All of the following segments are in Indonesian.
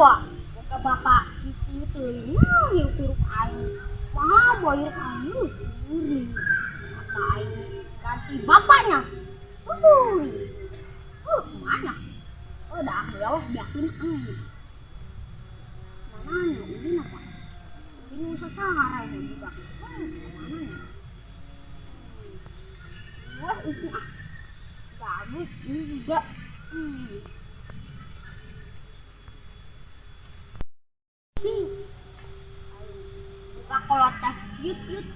gua ke bapak itu hiu turuk air mah boyur ayu curi kata ini ganti bapaknya kemana udah beliau yakin mana ini apa ini sasara ini juga kemana ya wah itu bagus ini juga buka kolotnya yut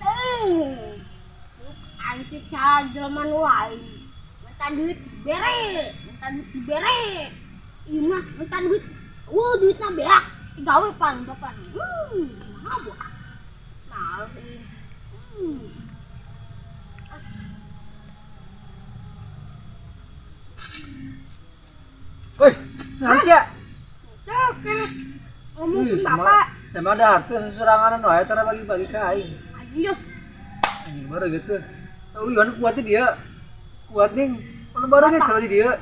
anjir jaman lain minta duit dibere iya mah minta duit duitnya beak gawe pan bapak mahal bu mahal Woi, nang sia. cek ngomong ke bapak Sama datang serangan wae tara bagi-bagi ka aing. ayo Anjing baru gitu. Tahu ieu kuatnya dia. Kuat ning. Ono baru geus di dia.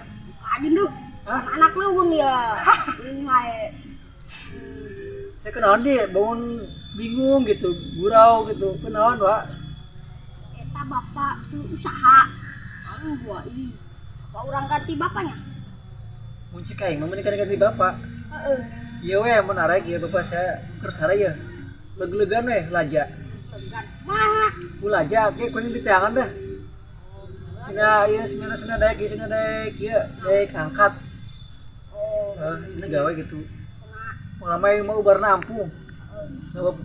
adin tuh anak lu bang ya lingai Saya kenaon dia bangun bingung gitu, gurau gitu. Kenaon, Pak? eta bapak tuh usaha kamu gua apa orang ganti bapaknya Muncik aing mah menikah ganti bapak. Iya we mun arek ieu bapak saya keur saraya. Leg-legan we laja. tegan mah Ku laja ge kuning diteangan dah. Sina ieu sina daek ieu daek angkat. Sina gawe gitu. Lama yang mau ubar nampung.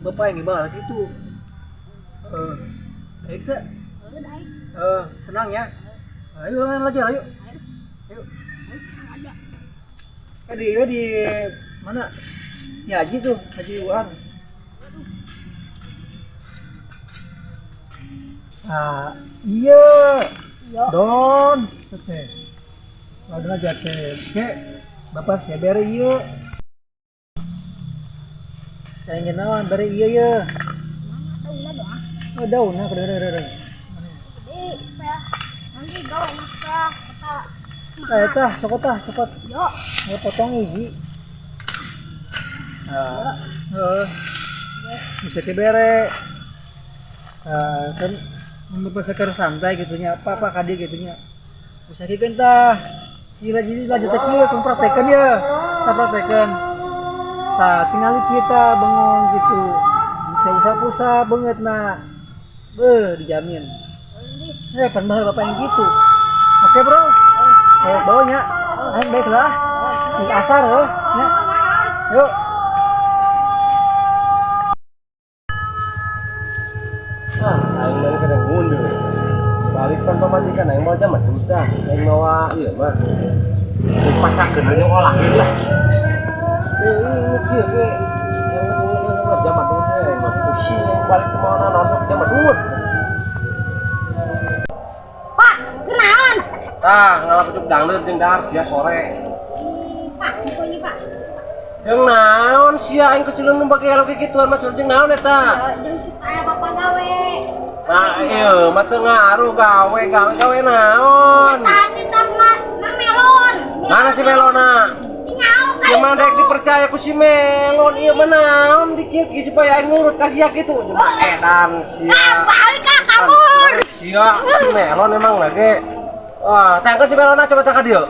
Bapak yang ibarat itu. Baik tak? Tenang ya. Ayo lain aja ayo. Ayo. Di mana? Di Haji tuh, Haji Wuhan. Iya. Don. Oke. Lalu aja teh. Oke. Bapak saya bere ieu. Saya ingin nawan bere ieu ya. Oh, daun nah, kada. nanti gawe nak Eta, cepet. yuk Ya potong hiji. Bisa ke bere. Kan memperseker santai gitunya. Apa kadi gitunya. Bisa ke tah. Sila jadi lanjut teh kieu kun praktekeun ya. Kita praktekeun. Tah, tinggal kita bengong gitu. Bisa usah-usah banget nah. Dijamin. Pan bahar bapak yang gitu. Oke, Bro. Ayo bawanya. Ayo baiklah. Di asar ya. Yuk. Aing mah kada ngundur. Balik kan pamajikan aing mau jaman duta. Aing mawa ieu mah. Pasakeun we olah lah. Ini kieu ge. Yang jaman duta aing mah pusing balik ke mana nonton jaman duta. pak kenalan Tah, ngalapucuk dangdut jeung dahar sia sore. pak pokoknya pak Jeung naon sia aing kecilun nu bage elo kikituan mah jeung naon eta? jeung supaya bapak gawe Nah, ieu mah teu ngaruh gawe naon? tadi mah melon Mana si Melona? nyau Si mah dek dipercaya ku si Melon ieu mah naon dikieu supaya aing nurut ka sia kitu. Coba edan sia. balik ka kabur Sia si Melon emang lagi. Wah, tangkal si Melona coba tangkal dia.